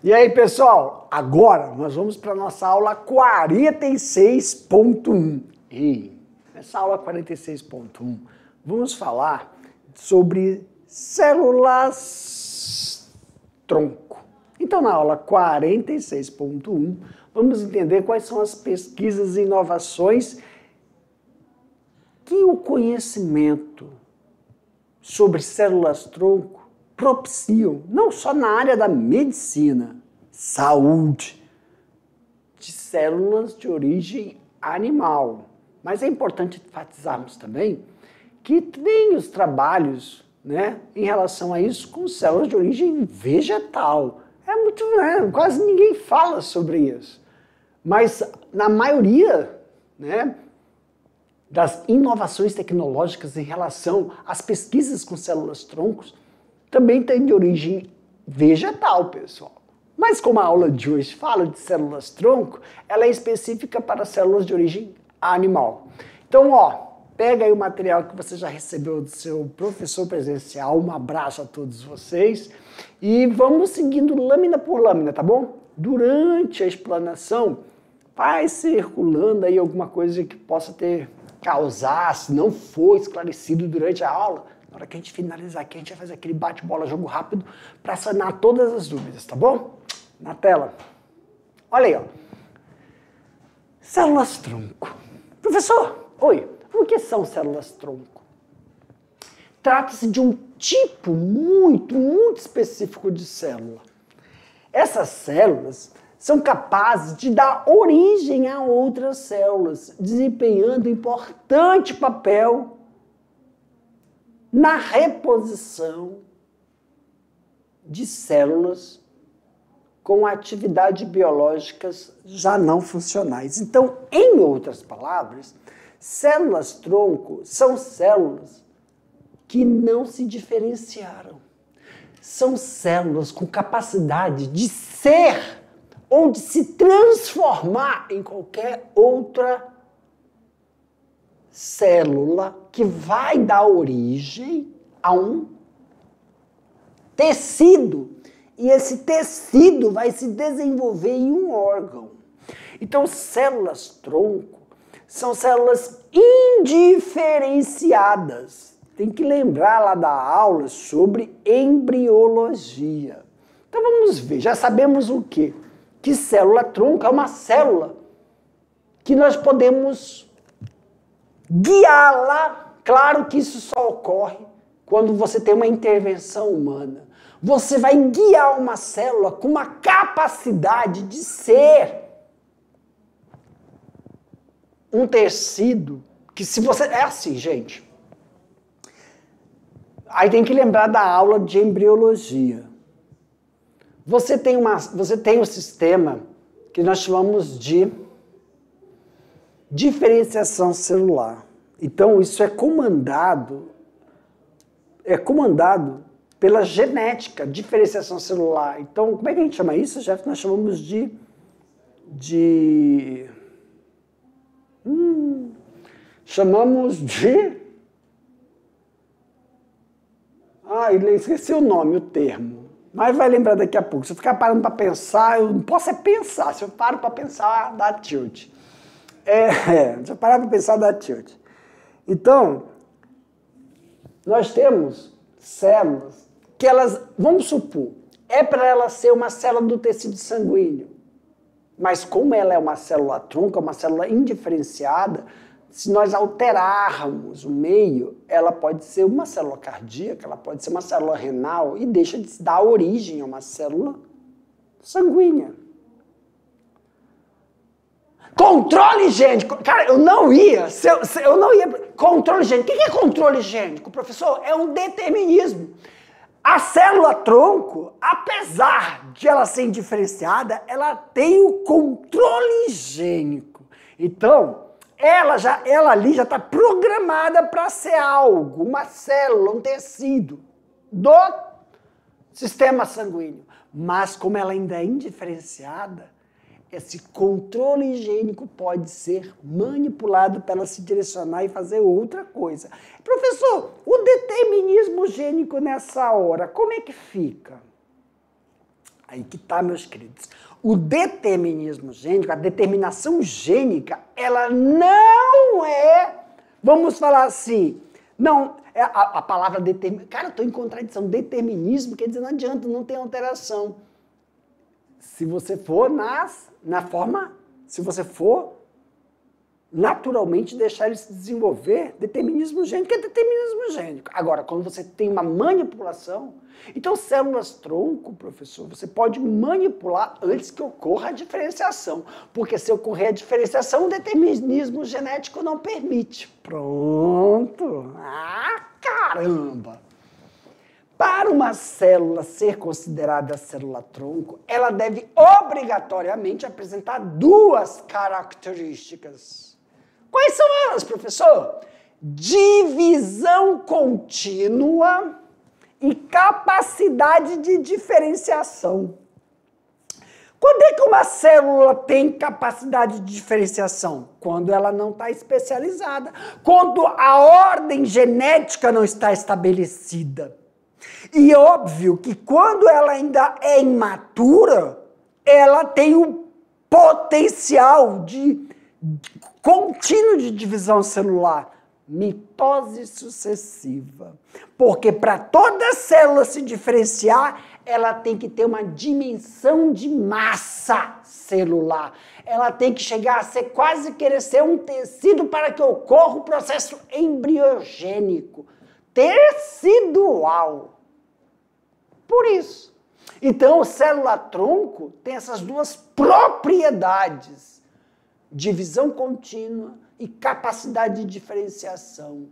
E aí, pessoal, agora nós vamos para a nossa aula 46.1. E nessa aula 46.1, vamos falar sobre células-tronco. Então, na aula 46.1, vamos entender quais são as pesquisas e inovações que o conhecimento sobre células-tronco propiciam, não só na área da medicina, saúde, de células de origem animal. Mas é importante enfatizarmos também que tem os trabalhos, né, em relação a isso com células de origem vegetal. É muito, né, quase ninguém fala sobre isso. Mas na maioria, né, das inovações tecnológicas em relação às pesquisas com células-troncos também tem de origem vegetal, pessoal. Mas como a aula de hoje fala de células-tronco, ela é específica para células de origem animal. Então, pega aí o material que você já recebeu do seu professor presencial. Um abraço a todos vocês. E vamos seguindo lâmina por lâmina, tá bom? Durante a explanação, vai circulando aí alguma coisa que possa ter causar, se não for esclarecido durante a aula. Na hora que a gente finalizar aqui, a gente vai fazer aquele bate-bola, jogo rápido, para sanar todas as dúvidas, tá bom? Na tela. Olha aí, Células-tronco. Professor, oi, o que são células-tronco? Trata-se de um tipo muito específico de célula. Essas células são capazes de dar origem a outras células, desempenhando importante papel na reposição de células com atividades biológicas já não funcionais. Então, em outras palavras, células-tronco são células que não se diferenciaram. São células com capacidade de ser ou de se transformar em qualquer outra célula que vai dar origem a um tecido. E esse tecido vai se desenvolver em um órgão. Então, células-tronco são células indiferenciadas. Tem que lembrar lá da aula sobre embriologia. Então, vamos ver. Já sabemos o quê? Que célula-tronco é uma célula que nós podemos guiá-la. Claro que isso só ocorre quando você tem uma intervenção humana. Você vai guiar uma célula com uma capacidade de ser um tecido que, se você... É assim, gente. Aí tem que lembrar da aula de embriologia. Você tem um sistema que nós chamamos de diferenciação celular. Então, isso é comandado pela genética, diferenciação celular. Então, como é que a gente chama isso, Jeff? Nós chamamos chamamos de... esqueci o nome, o termo. Mas vai lembrar daqui a pouco. Se eu ficar parando para pensar, eu não posso pensar. Se eu paro para pensar, dá tilt. Se eu parar para pensar, dá tilt. Então, nós temos células que elas, vamos supor, é para ela ser uma célula do tecido sanguíneo. Mas como ela é uma célula-tronco, é uma célula indiferenciada, se nós alterarmos o meio, ela pode ser uma célula cardíaca, ela pode ser uma célula renal e deixa de dar origem a uma célula sanguínea. Controle gênico. Cara, eu não ia. Controle gênico. O que é controle gênico, professor? É um determinismo. A célula-tronco, apesar de ela ser indiferenciada, ela tem o controle gênico. Então, ela ali já está programada para ser algo, uma célula, um tecido do sistema sanguíneo. Mas como ela ainda é indiferenciada, esse controle gênico pode ser manipulado para ela se direcionar e fazer outra coisa. Professor, o determinismo gênico nessa hora, como é que fica? Aí que tá, meus queridos. O determinismo gênico, a determinação gênica, ela não é, vamos falar assim, não, a palavra determinismo, cara, eu estou em contradição, determinismo quer dizer não adianta, não tem alteração. Se você for se você for naturalmente deixar ele se desenvolver, determinismo gênico é determinismo gênico. Agora, quando você tem uma manipulação, então células-tronco, professor, você pode manipular antes que ocorra a diferenciação, porque se ocorrer a diferenciação, o determinismo genético não permite. Pronto! Ah, caramba! Para uma célula ser considerada célula-tronco, ela deve obrigatoriamente apresentar duas características. Quais são elas, professor? Divisão contínua e capacidade de diferenciação. Quando é que uma célula tem capacidade de diferenciação? Quando ela não está especializada, quando a ordem genética não está estabelecida. E é óbvio que quando ela ainda é imatura, ela tem o potencial contínuo de divisão celular, mitose sucessiva. Porque para toda célula se diferenciar, ela tem que ter uma dimensão de massa celular. Ela tem que chegar a ser quase querer ser um tecido para que ocorra o processo embriogênico, tecidual. Por isso. Então, célula-tronco tem essas duas propriedades: divisão contínua e capacidade de diferenciação.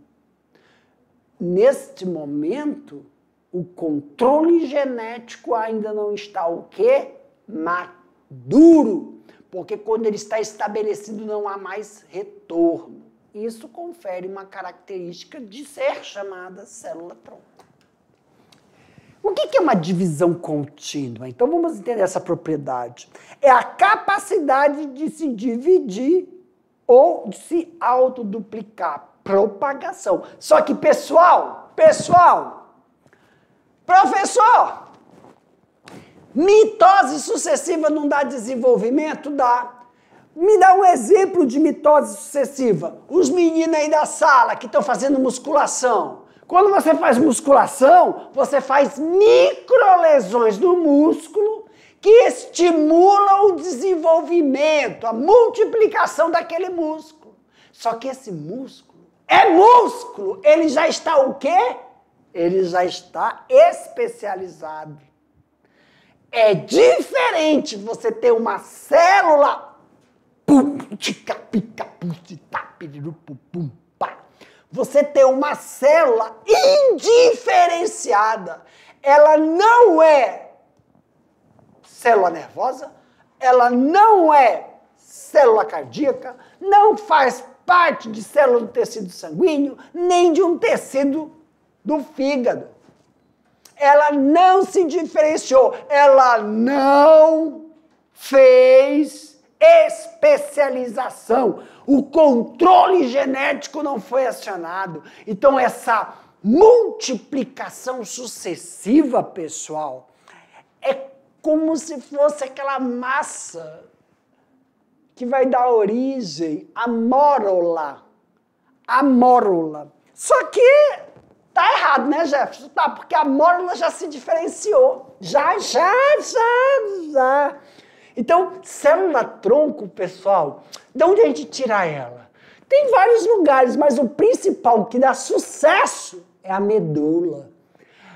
Neste momento, o controle genético ainda não está o quê? Maduro. Porque quando ele está estabelecido, não há mais retorno. Isso confere uma característica de ser chamada célula-tronco. O que é uma divisão contínua? Então vamos entender essa propriedade. É a capacidade de se dividir ou de se autoduplicar. Propagação. Só que, professor, mitose sucessiva não dá desenvolvimento? Dá. Me dá um exemplo de mitose sucessiva. Os meninos aí da sala que estão fazendo musculação. Quando você faz musculação, você faz microlesões no músculo que estimulam o desenvolvimento, a multiplicação daquele músculo. Só que esse músculo é músculo. Ele já está o quê? Ele já está especializado. É diferente você ter uma célula você ter uma célula indiferenciada. Ela não é célula nervosa, ela não é célula cardíaca, não faz parte de célula do tecido sanguíneo, nem de um tecido do fígado. Ela não se diferenciou, ela não fez especialização. O controle genético não foi acionado. Então, essa multiplicação sucessiva, pessoal, é como se fosse aquela massa que vai dar origem à mórula. A mórula. Só que tá errado, né, Jefferson? Tá, porque a mórula já se diferenciou. Já. Então, célula-tronco, pessoal, de onde a gente tira ela? Tem vários lugares, mas o principal que dá sucesso é a medula.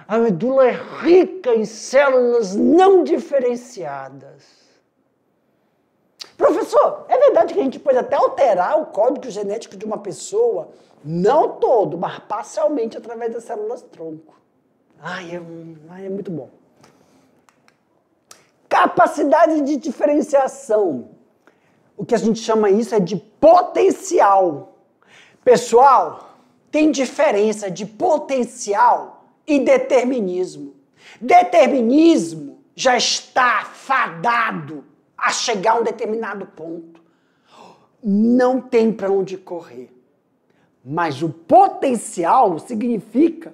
A medula é rica em células não diferenciadas. Professor, é verdade que a gente pode até alterar o código genético de uma pessoa? Não todo, mas parcialmente através das células-tronco. É muito bom. Capacidade de diferenciação. O que a gente chama isso é de potencial. Pessoal, tem diferença de potencial e determinismo. Determinismo já está fadado a chegar a um determinado ponto. Não tem para onde correr. Mas o potencial significa...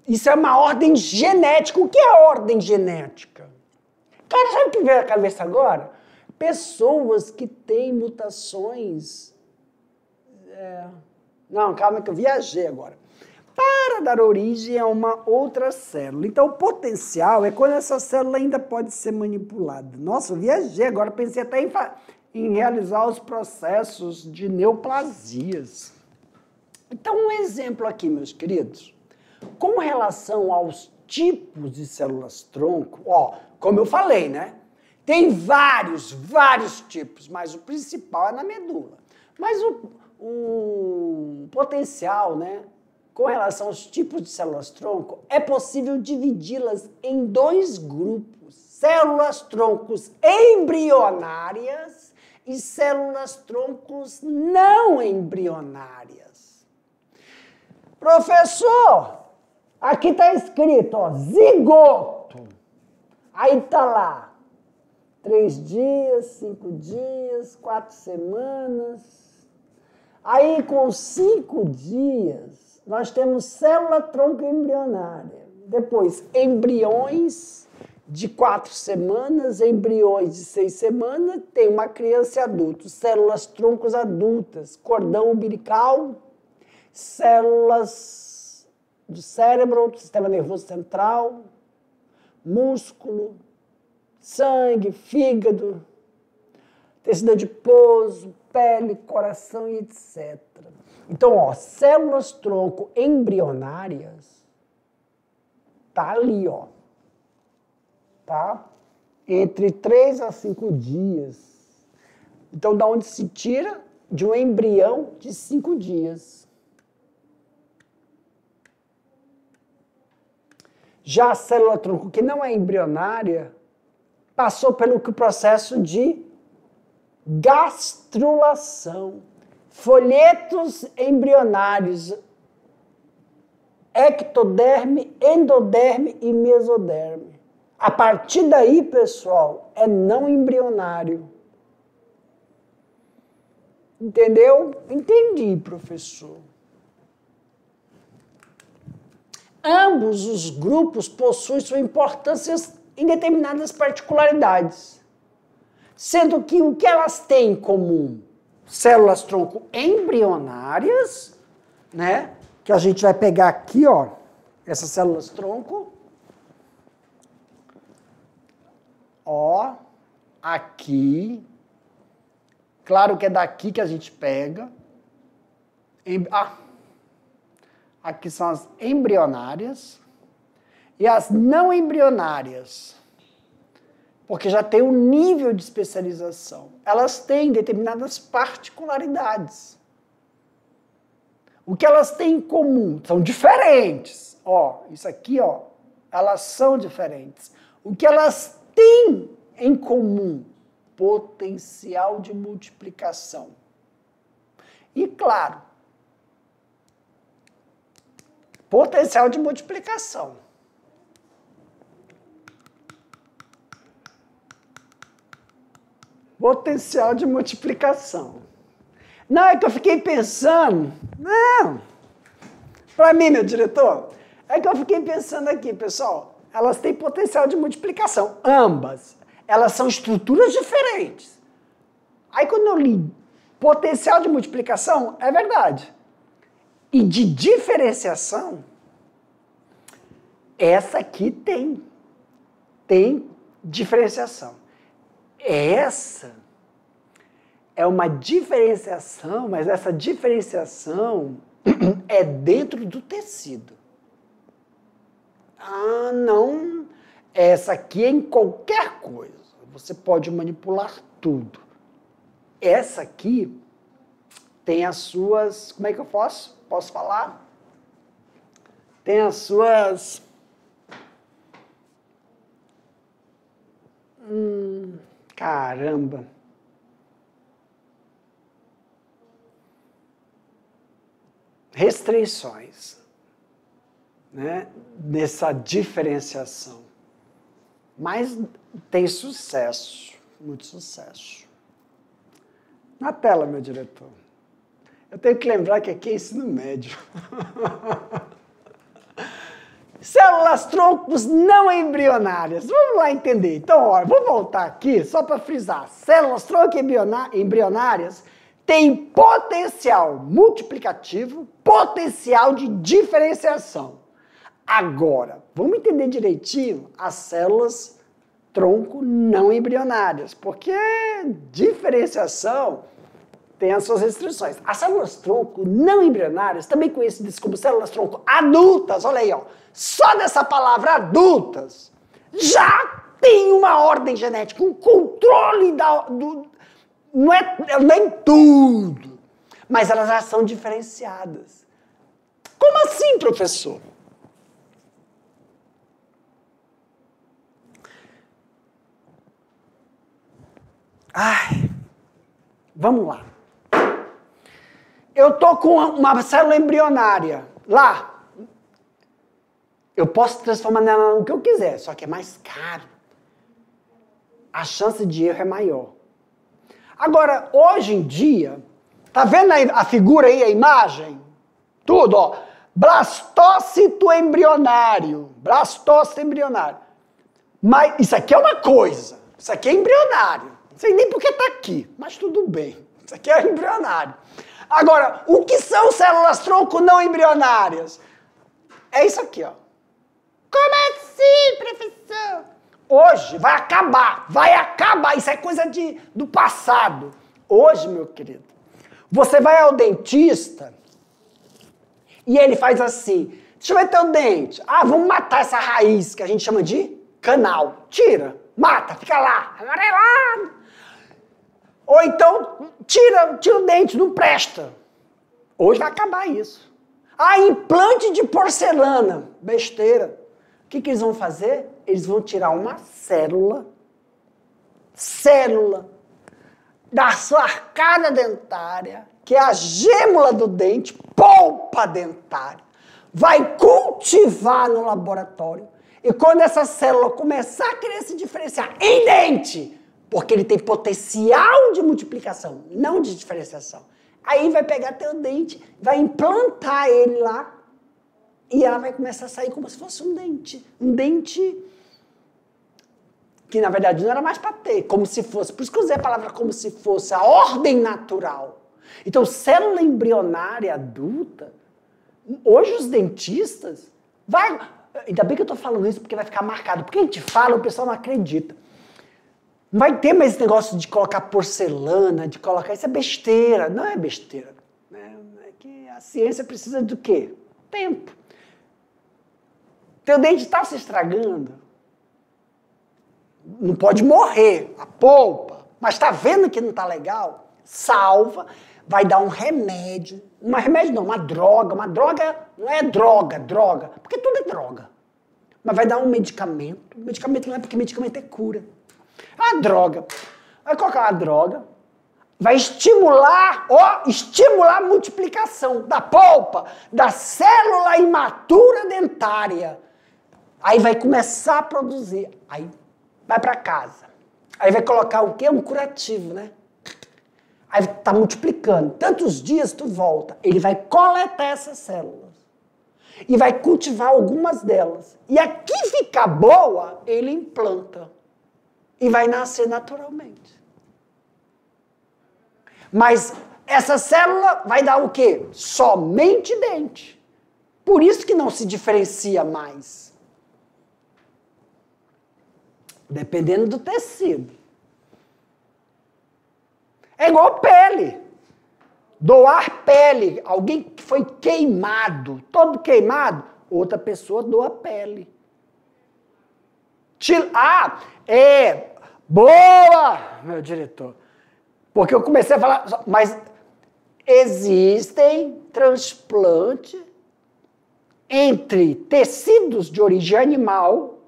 Isso é uma ordem genética. O que é a ordem genética? Cara, sabe o que veio à cabeça agora? Pessoas que têm mutações... Não, calma que eu viajei agora. Para dar origem a uma outra célula. Então, o potencial é quando essa célula ainda pode ser manipulada. Nossa, eu viajei agora, pensei até em realizar os processos de neoplasias. Então, um exemplo aqui, meus queridos. Com relação aos tipos de células-tronco, como eu falei, né? Tem vários tipos, mas o principal é na medula. Mas o potencial, né? Com relação aos tipos de células-tronco, é possível dividi-las em dois grupos. Células-troncos embrionárias e células-troncos não embrionárias. Professor, aqui está escrito, zigoto. Aí está lá, 3 dias, 5 dias, 4 semanas. Aí, com 5 dias, nós temos célula-tronco embrionária. Depois, embriões de 4 semanas, embriões de 6 semanas, tem uma criança e adulto. Células-troncos adultas, cordão umbilical, células do cérebro, do sistema nervoso central, músculo, sangue, fígado, tecido adiposo, pele, coração e etc. Então, células-tronco embrionárias, tá ali, tá? Entre 3 a 5 dias. Então, da onde se tira? De um embrião de 5 dias. Já a célula-tronco que não é embrionária, passou pelo processo de gastrulação. Folhetos embrionários, ectoderme, endoderme e mesoderme. A partir daí, pessoal, é não embrionário. Entendeu? Entendi, professor. Ambos os grupos possuem sua importância em determinadas particularidades, sendo que o que elas têm em comum? Células-tronco embrionárias, né? Que a gente vai pegar aqui, essas células-tronco. Aqui. Claro que é daqui que a gente pega. Aqui são as embrionárias. E as não embrionárias, porque já tem um nível de especialização. Elas têm determinadas particularidades. O que elas têm em comum? São diferentes. Isso aqui, elas são diferentes. O que elas têm em comum? Potencial de multiplicação. E, claro, potencial de multiplicação. Potencial de multiplicação. Não, é que eu fiquei pensando... Não! Para mim, meu diretor, é que eu fiquei pensando aqui, pessoal. Elas têm potencial de multiplicação. Ambas. Elas são estruturas diferentes. Aí, quando eu li potencial de multiplicação, é verdade. E de diferenciação, essa aqui tem diferenciação. Essa é uma diferenciação, mas essa diferenciação é dentro do tecido. Não. Essa aqui é em qualquer coisa. Você pode manipular tudo. Essa aqui tem as suas... Como é que eu posso falar? Tem as suas... Caramba! Restrições, né? Dessa diferenciação. Mas tem sucesso, muito sucesso. Na tela, meu diretor. Eu tenho que lembrar que aqui é ensino médio. Células troncos não embrionárias. Vamos lá entender. Então, olha, vou voltar aqui só para frisar. Células tronco embrionárias têm potencial multiplicativo, potencial de diferenciação. Agora, vamos entender direitinho as células tronco não embrionárias, porque diferenciação tem as suas restrições. As células tronco não embrionárias, também conhecidas como células tronco adultas, olha aí, ó, só dessa palavra adultas, já tem uma ordem genética, um controle não é nem tudo, mas elas já são diferenciadas. Como assim, professor? Ai, vamos lá. Eu tô com uma célula embrionária lá. Eu posso transformar nela no que eu quiser, só que é mais caro. A chance de erro é maior. Agora, hoje em dia, tá vendo a figura aí, a imagem? Tudo, ó. Blastócito embrionário. Blastócito embrionário. Mas isso aqui é uma coisa. Isso aqui é embrionário. Não sei nem porque tá aqui, mas tudo bem. Isso aqui é embrionário. Agora, o que são células tronco não embrionárias? É isso aqui, ó. Como assim, professor? Hoje vai acabar. Isso é coisa do passado. Hoje, meu querido, você vai ao dentista e ele faz assim, deixa eu ver teu dente. Ah, vamos matar essa raiz que a gente chama de canal. Tira, mata, fica lá, amarelado. Ou então, tira o dente, não presta. Hoje vai acabar isso. Ah, implante de porcelana. Besteira. O que eles vão fazer? Eles vão tirar uma célula da sua arcada dentária, que é a gêmula do dente, polpa dentária. Vai cultivar no laboratório. E quando essa célula começar a querer se diferenciar em dente, porque ele tem potencial de multiplicação, não de diferenciação. Aí vai pegar teu dente, vai implantar ele lá, e ela vai começar a sair como se fosse um dente. Um dente que, na verdade, não era mais para ter, como se fosse. Por isso que eu usei a palavra como se fosse, a ordem natural. Então, célula embrionária adulta, hoje os dentistas, ainda bem que eu estou falando isso porque vai ficar marcado, porque a gente fala, o pessoal não acredita. Não vai ter mais esse negócio de colocar porcelana, de colocar... Isso é besteira. Não é besteira. Né? É que a ciência precisa do quê? Tempo. Teu dente está se estragando. Não pode morrer, a polpa. Mas está vendo que não está legal? Salva, vai dar um remédio. Uma droga. Uma droga não é droga. Porque tudo é droga. Mas vai dar um medicamento. Medicamento não é porque medicamento é cura. A droga. Vai colocar uma droga, vai estimular a multiplicação da polpa, da célula imatura dentária. Aí vai começar a produzir. Aí vai para casa. Aí vai colocar o quê? Um curativo, né? Aí tá multiplicando. Tantos dias tu volta. Ele vai coletar essas células. E vai cultivar algumas delas. E aqui ficar boa, ele implanta. E vai nascer naturalmente. Mas essa célula vai dar o quê? Somente dente. Por isso que não se diferencia mais. Dependendo do tecido. É igual pele. Doar pele. Alguém que foi queimado, todo queimado, outra pessoa doa pele. Boa, meu diretor. Porque eu comecei a falar, mas existem transplantes entre tecidos de origem animal,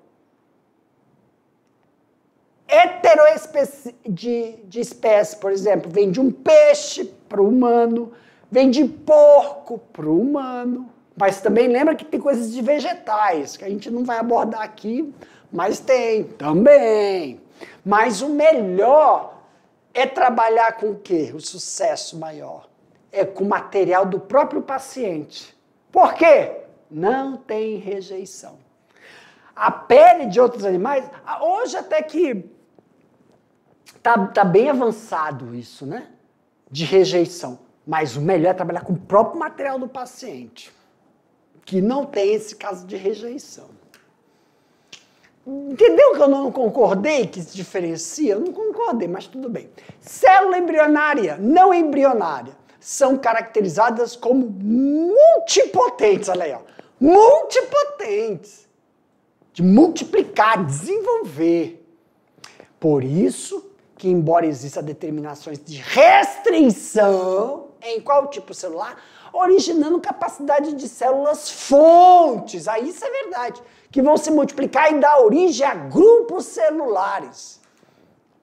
de espécie, por exemplo, vem de um peixe para o humano, vem de porco para o humano, mas também lembra que tem coisas de vegetais, que a gente não vai abordar aqui, mas tem também. Mas o melhor é trabalhar com o quê? O sucesso maior. É com o material do próprio paciente. Por quê? Não tem rejeição. A pele de outros animais, hoje até que tá bem avançado isso, né? De rejeição. Mas o melhor é trabalhar com o próprio material do paciente, que não tem esse caso de rejeição. Entendeu que eu não concordei que se diferencia? Eu não concordei, mas tudo bem. Célula embrionária, não embrionária, são caracterizadas como multipotentes, olha aí, ó. Multipotentes. De multiplicar, desenvolver. Por isso que, embora existam determinações de restrição em qual tipo celular, originando capacidade de células fontes, aí isso é verdade, que vão se multiplicar e dar origem a grupos celulares.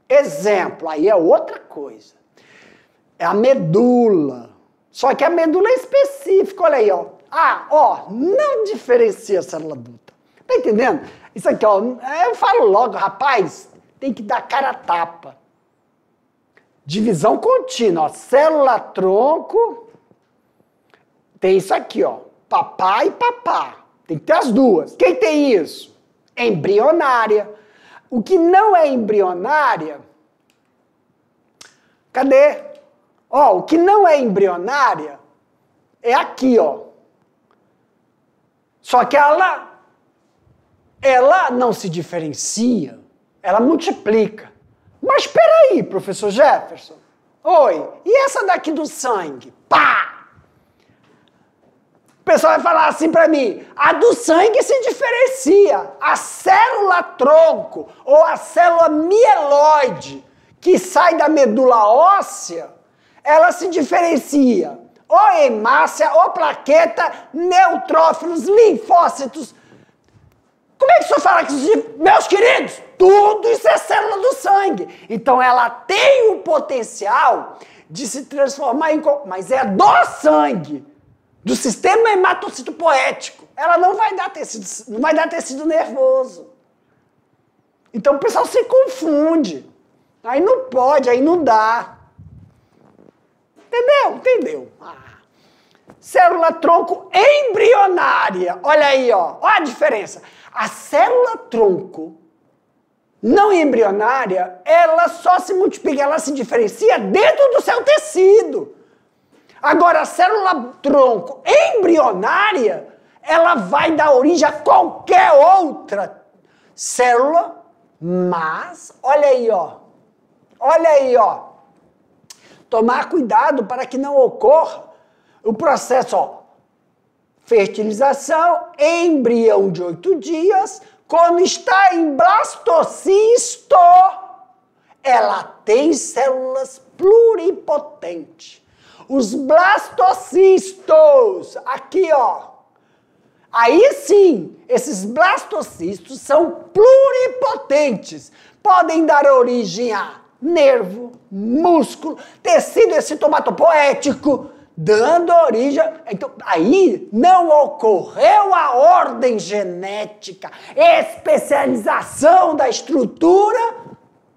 Exemplo, aí é outra coisa. É a medula. Só que a medula é específica, olha aí, ó. Não diferencia a célula adulta. Tá entendendo? Isso aqui, ó, eu falo logo, rapaz, tem que dar cara a tapa. Divisão contínua, ó, célula-tronco, tem isso aqui, ó, papá e papá. Tem que ter as duas. Quem tem isso? Embrionária. O que não é embrionária, cadê? Ó, o que não é embrionária é aqui, ó. Só que ela não se diferencia, ela multiplica. Mas espera aí, professor Jefferson. Oi, e essa daqui do sangue? Pá! O pessoal vai falar assim para mim, a do sangue se diferencia. A célula-tronco ou a célula mieloide que sai da medula óssea, ela se diferencia ou hemácia, ou plaqueta, neutrófilos, linfócitos. Como é que o senhor fala que meus queridos, tudo isso é célula do sangue. Então ela tem o potencial de se transformar em... Mas é do sangue, do sistema hematocitopoético. Ela não vai dar tecido nervoso. Então o pessoal se confunde. Aí não pode, aí não dá. Entendeu? Célula-tronco embrionária. Olha aí, ó. Olha a diferença. A célula-tronco não embrionária, ela só se multiplica, ela se diferencia dentro do seu tecido. Agora, a célula-tronco embrionária, ela vai dar origem a qualquer outra célula, mas, olha aí, ó. Tomar cuidado para que não ocorra o processo, ó. Fertilização, embrião de 8 dias, quando está em blastocisto, ela tem células pluripotentes. Os blastocistos, aqui, ó. Aí sim, esses blastocistos são pluripotentes. Podem dar origem a nervo, músculo, tecido excitopoético, dando origem... Então, aí não ocorreu a ordem genética, especialização da estrutura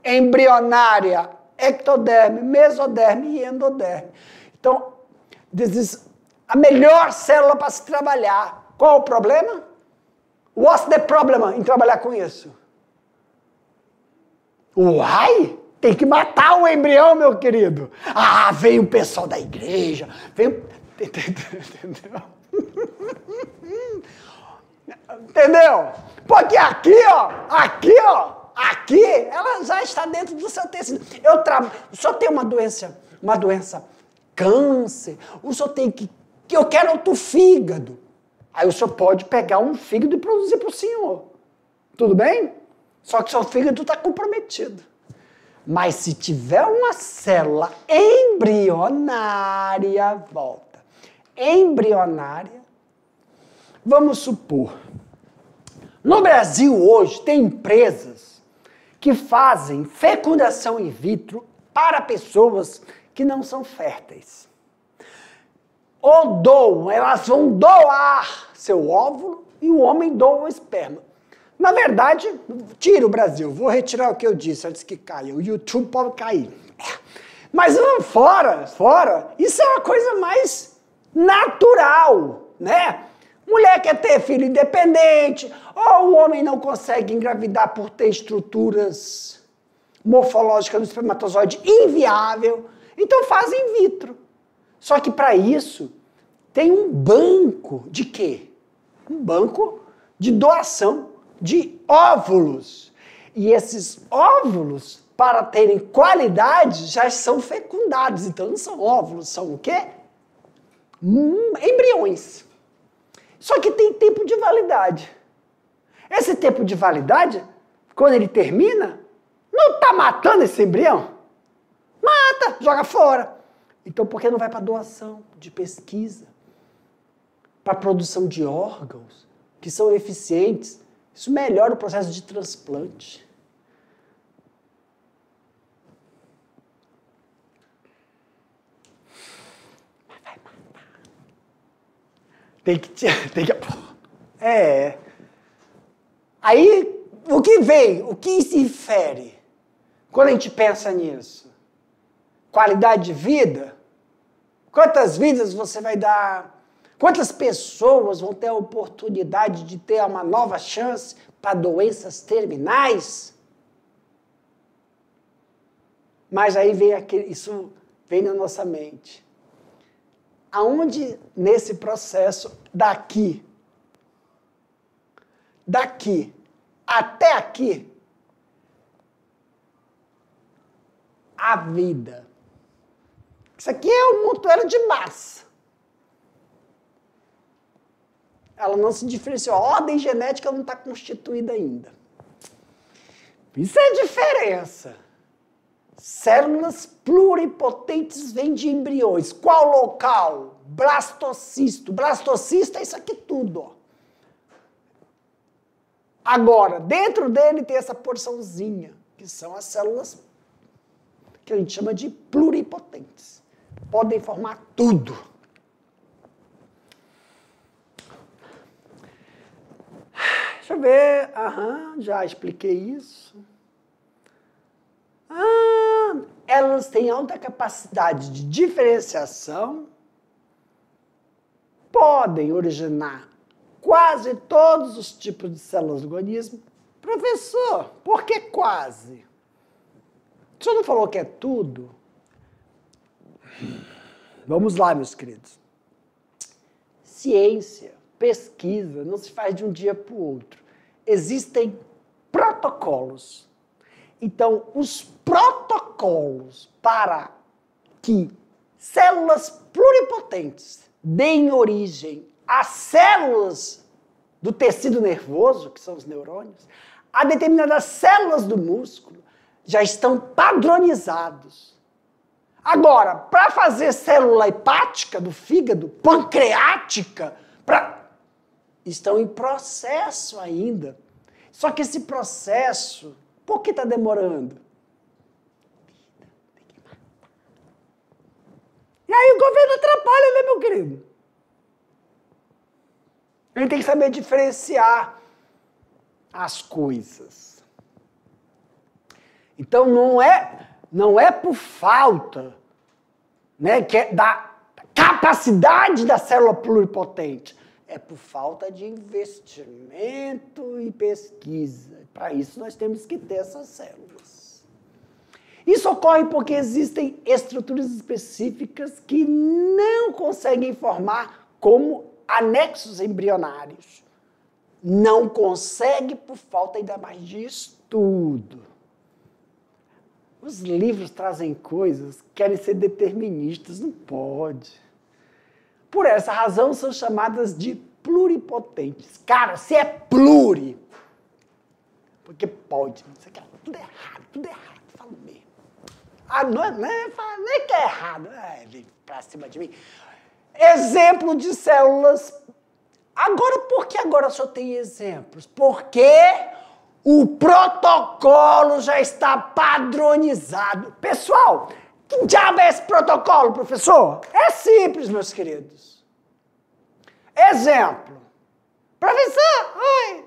embrionária, ectoderme, mesoderme e endoderme. Então, a melhor célula para se trabalhar. Qual o problema? What's the problem em trabalhar com isso? Uai! Tem que matar o embrião, meu querido. Veio o pessoal da igreja, veio... Entendeu? Porque aqui, ela já está dentro do seu tecido. O senhor tem uma doença, câncer, o senhor tem que eu quero outro fígado. Aí o senhor pode pegar um fígado e produzir para o senhor. Tudo bem? Só que o seu fígado está comprometido. Mas se tiver uma célula embrionária, vamos supor, no Brasil hoje tem empresas que fazem fecundação in vitro para pessoas que não são férteis. Ou doam, elas vão doar seu óvulo e o homem doa o esperma. Na verdade, tira o Brasil, vou retirar o que eu disse antes que caia, o YouTube pode cair. Mas fora, isso é uma coisa mais natural, né? Mulher quer ter filho independente, ou o homem não consegue engravidar por ter estruturas morfológicas no espermatozoide inviável, então faz in vitro. Só que para isso tem um banco de quê? Um banco de doação de óvulos. E esses óvulos, para terem qualidade, já são fecundados. Então não são óvulos, são o quê? Embriões. Só que tem tempo de validade. Esse tempo de validade, quando ele termina, não está matando esse embrião? Mata, joga fora. Então por que não vai para doação de pesquisa? Para produção de órgãos que são eficientes? Isso melhora o processo de transplante. Tem que... Aí, o que vem? O que se infere? Quando a gente pensa nisso? Qualidade de vida? Quantas vidas você vai dar? Quantas pessoas vão ter a oportunidade de ter uma nova chance para doenças terminais? Mas aí vem isso vem na nossa mente. Aonde nesse processo, daqui até aqui, a vida. Isso aqui é um montoeiro de massa. Ela não se diferenciou. A ordem genética não está constituída ainda. Isso é a diferença. Células pluripotentes vêm de embriões. Qual local? Blastocisto. Blastocisto é isso aqui tudo, ó. Agora, dentro dele tem essa porçãozinha, que são as células que a gente chama de pluripotentes. Podem formar tudo. Deixa eu ver. Já expliquei isso. Elas têm alta capacidade de diferenciação, podem originar quase todos os tipos de células do organismo. Professor, por que quase? O senhor não falou que é tudo? Vamos lá, meus queridos. Ciência, pesquisa, não se faz de um dia para o outro. Existem protocolos. Então, os protocolos para que células pluripotentes deem origem a células do tecido nervoso, que são os neurônios, a determinadas células do músculo, já estão padronizados. Agora, para fazer célula hepática do fígado, pancreática, estão em processo ainda. Só que esse processo, por que está demorando? E aí o governo atrapalha, né, meu querido? A gente tem que saber diferenciar as coisas. Então não é por falta, né, da capacidade da célula pluripotente. É por falta de investimento e pesquisa. Para isso nós temos que ter essas células. Isso ocorre porque existem estruturas específicas que não conseguem formar como anexos embrionários. Não consegue por falta ainda mais de estudo. Os livros trazem coisas que querem ser deterministas, não pode. Por essa razão são chamadas de pluripotentes. Cara, se é pluri, porque pode, isso aqui é tudo errado, falo mesmo. Não é que é errado, vem pra cima de mim. Exemplo de células. Agora, por que agora só tem exemplos? Porque o protocolo já está padronizado. Pessoal, que diabo é esse protocolo, professor? É simples, meus queridos. Exemplo. Professor, oi,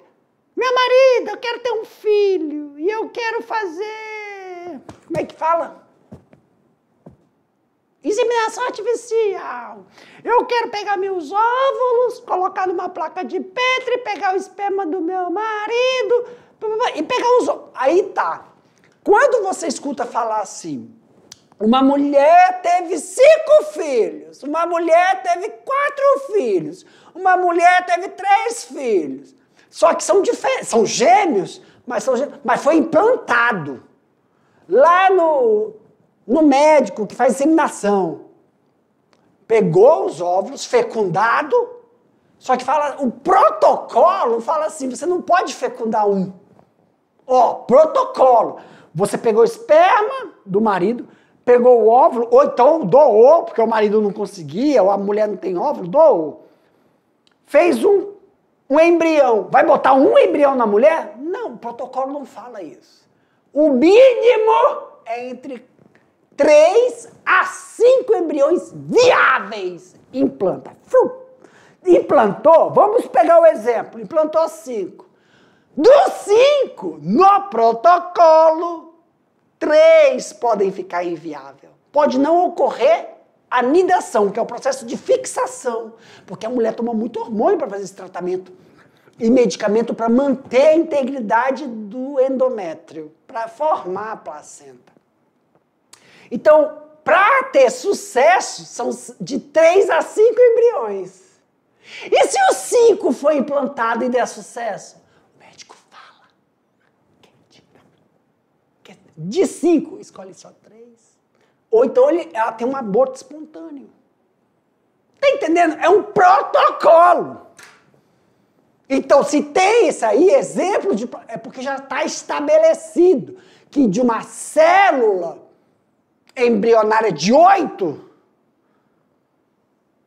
meu marido, eu quero ter um filho e eu quero fazer... Como é que fala? Inseminação artificial. Eu quero pegar meus óvulos, colocar numa placa de Petri, pegar o esperma do meu marido e pegar os óvulos. Aí tá. Quando você escuta falar assim, uma mulher teve 5 filhos, uma mulher teve 4 filhos, uma mulher teve 3 filhos. Só que são diferentes, são gêmeos, mas foi implantado. Lá no médico que faz inseminação, pegou os óvulos, fecundado, só que o protocolo fala assim, você não pode fecundar um. Protocolo. Você pegou o esperma do marido, pegou o óvulo, ou então doou, porque o marido não conseguia, ou a mulher não tem óvulo, doou. Fez um embrião. Vai botar um embrião na mulher? Não, o protocolo não fala isso. O mínimo é entre 3 a 5 embriões viáveis. Implanta. Implantou, vamos pegar o exemplo, implantou 5. Dos 5, no protocolo, 3 podem ficar inviável. Pode não ocorrer anidação, que é o processo de fixação, porque a mulher toma muito hormônio para fazer esse tratamento e medicamento para manter a integridade do endométrio, para formar a placenta. Então, para ter sucesso, são de 3 a 5 embriões. E se os 5 for implantado e der sucesso? O médico fala. De 5, escolhe só 3. Ou então ela tem um aborto espontâneo. Tá entendendo? É um protocolo. Então, se tem esse aí, exemplo é porque já está estabelecido que de uma célula embrionária de 8,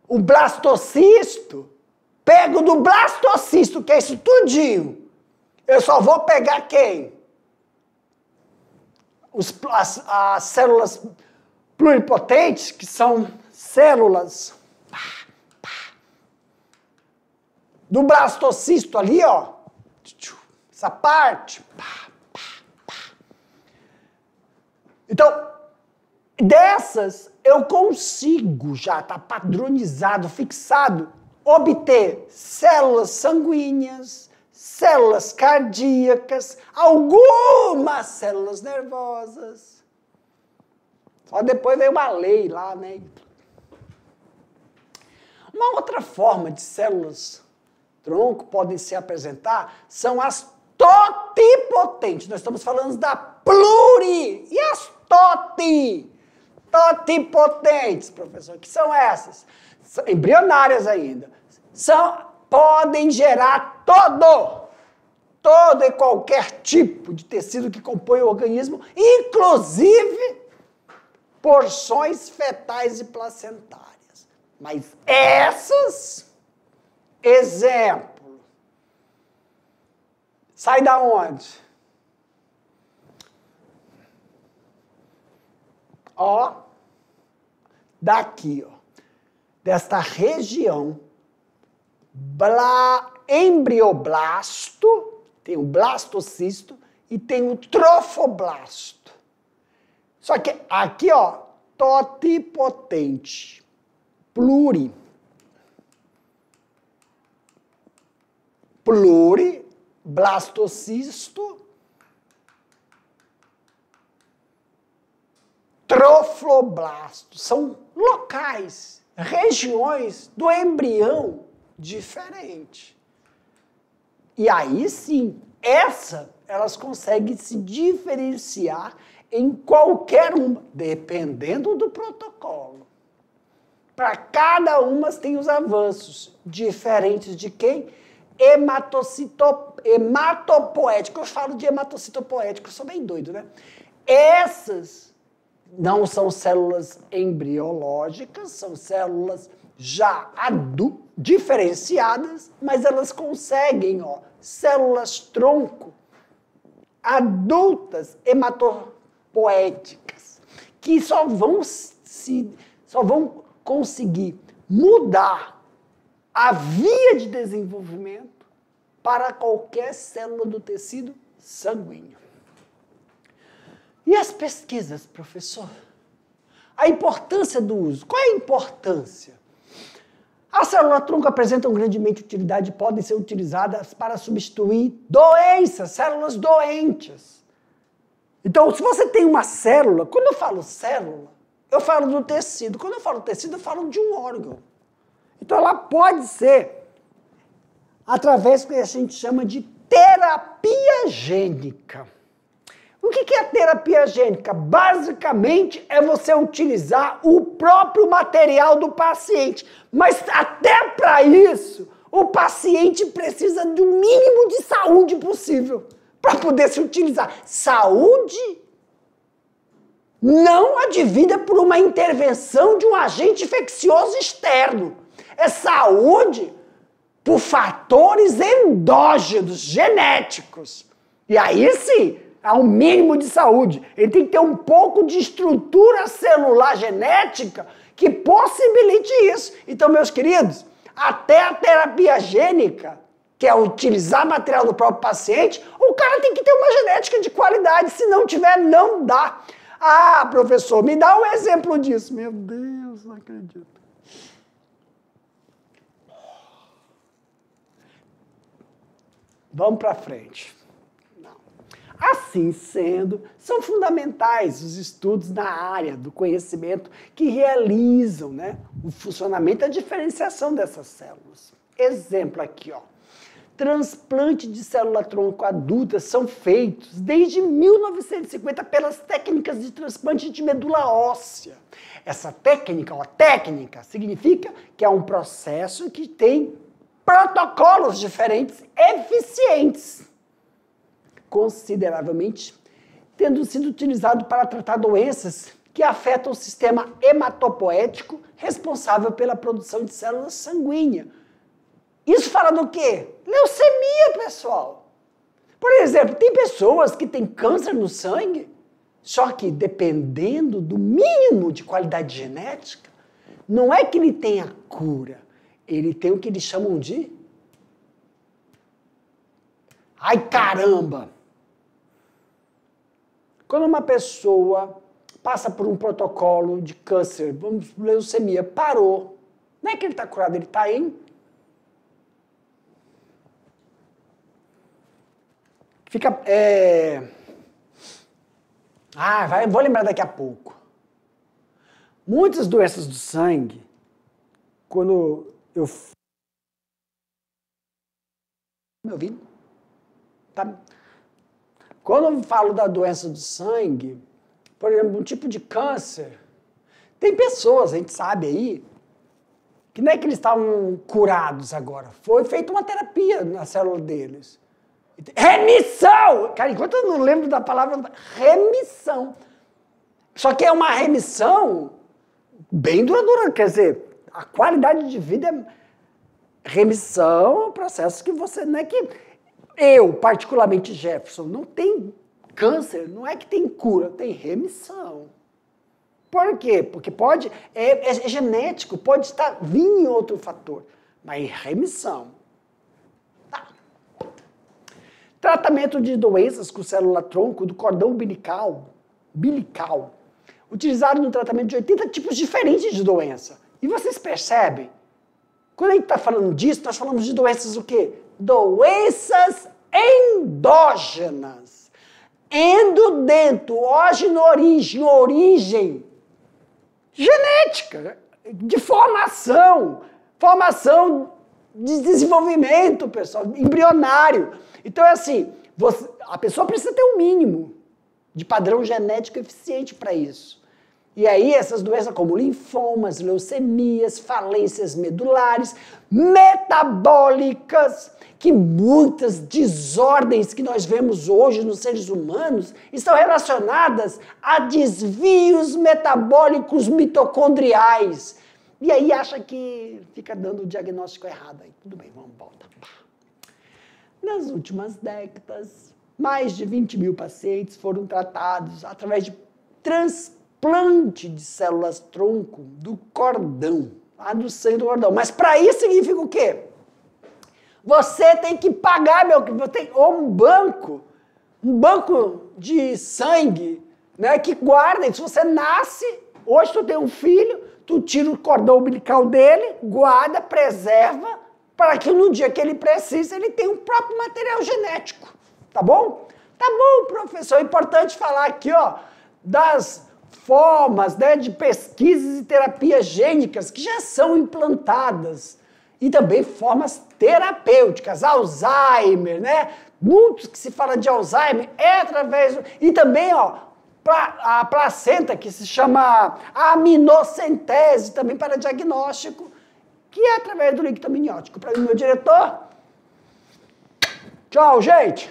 o blastocisto, pego do blastocisto, que é isso tudinho, eu só vou pegar quem? As células pluripotentes, que são células do blastocisto ali, ó, essa parte. Então, dessas, eu consigo já, tá padronizado, fixado, obter células sanguíneas, células cardíacas, algumas células nervosas. Só depois veio uma lei lá, né? Uma outra forma de células tronco podem se apresentar são as totipotentes. Nós estamos falando da pluri. E as totipotentes, professor, que são essas? São embrionárias ainda. Podem gerar todo e qualquer tipo de tecido que compõe o organismo, inclusive porções fetais e placentárias. Mas essas, exemplo, sai da onde? Ó, daqui, ó, desta região, embrioblasto, tem o blastocisto e tem o trofoblasto. Só que aqui, ó, totipotente, blastocisto, trofoblasto. São locais, regiões do embrião diferente. E aí sim, elas conseguem se diferenciar em qualquer uma, dependendo do protocolo. Para cada uma tem os avanços diferentes de quem? Hematopoético. Eu falo de hematocitopoético, eu sou bem doido, né? Essas não são células embriológicas, são células já diferenciadas, mas elas conseguem, ó, células tronco adultas hematopoéticas, que só vão conseguir mudar a via de desenvolvimento para qualquer célula do tecido sanguíneo. E as pesquisas, professor? A importância do uso. Qual é a importância? As células-tronco apresentam grandemente utilidade e podem ser utilizadas para substituir doenças, células doentes. Então, se você tem uma célula, quando eu falo célula, eu falo do tecido. Quando eu falo tecido, eu falo de um órgão. Então, ela pode ser através do que a gente chama de terapia gênica. O que é a terapia gênica? Basicamente, é você utilizar o próprio material do paciente. Mas até para isso, o paciente precisa do mínimo de saúde possível para poder se utilizar. Saúde não advida por uma intervenção de um agente infeccioso externo. É saúde por fatores endógenos, genéticos. E aí sim, há um mínimo de saúde. Ele tem que ter um pouco de estrutura celular genética que possibilite isso. Então, meus queridos, até a terapia gênica, que é utilizar material do próprio paciente, o cara tem que ter uma genética de qualidade. Se não tiver, não dá. Ah, professor, me dá um exemplo disso. Meu Deus, não acredito. Vamos para frente. Não. Assim sendo, são fundamentais os estudos na área do conhecimento que realizam, o funcionamento e a diferenciação dessas células. Exemplo aqui, ó. Transplante de célula-tronco adulta são feitos desde 1950 pelas técnicas de transplante de medula óssea. Essa técnica, técnica, significa que é um processo que tem protocolos diferentes, eficientes, consideravelmente, tendo sido utilizado para tratar doenças que afetam o sistema hematopoético responsável pela produção de células sanguíneas. Isso fala do quê? Leucemia, pessoal. Por exemplo, tem pessoas que têm câncer no sangue, só que dependendo do mínimo de qualidade genética, não é que ele tenha cura, ele tem o que eles chamam de... Ai, caramba! Quando uma pessoa passa por um protocolo de câncer, vamos, leucemia, parou. Não é que ele está curado, ele está em... Fica... vou lembrar daqui a pouco. Muitas doenças do sangue, quando eu... Me ouvindo? Tá? Quando eu falo da doença do sangue, por exemplo, um tipo de câncer, tem pessoas, a gente sabe aí, que não é que eles estavam curados agora, foi feita uma terapia na célula deles. Remissão! Cara, enquanto eu não lembro da palavra remissão. Só que é uma remissão bem duradoura, quer dizer, a qualidade de vida é... Remissão é um processo que você... Não é que eu, particularmente Jefferson, não tem câncer, não é que tem cura, tem remissão. Por quê? Porque pode... É genético, pode estar vindo em outro fator, mas remissão. Tratamento de doenças com célula-tronco do cordão umbilical, utilizado no tratamento de 80 tipos diferentes de doença. E vocês percebem? Quando a gente está falando disso, nós falamos de doenças o quê? Doenças endógenas. Endo dentro, ógeno origem genética, de formação de desenvolvimento, pessoal, embrionário. Então é assim, a pessoa precisa ter um mínimo de padrão genético eficiente para isso. E aí essas doenças como linfomas, leucemias, falências medulares, metabólicas, que muitas desordens que nós vemos hoje nos seres humanos estão relacionadas a desvios metabólicos mitocondriais. E aí acha que fica dando o diagnóstico errado. Aí, tudo bem, vamos voltar. Nas últimas décadas, mais de 20 mil pacientes foram tratados através de transplante de células-tronco do cordão, lá do sangue do cordão. Mas para isso significa o quê? Você tem que pagar, ou um banco de sangue, que guarda. Se você nasce, Hoje tu tem um filho, tu tira o cordão umbilical dele, guarda, preserva, para que no dia que ele precisa, ele tenha o próprio material genético. Tá bom? Tá bom, professor. É importante falar aqui, ó, das formas, né, de pesquisas e terapias gênicas que já são implantadas. E também formas terapêuticas, Alzheimer, né? Muitos que se fala de Alzheimer é através... E também, ó, a placenta, que se chama aminocentese, também para diagnóstico, que é através do líquido amniótico. Para mim, meu diretor... Tchau, gente!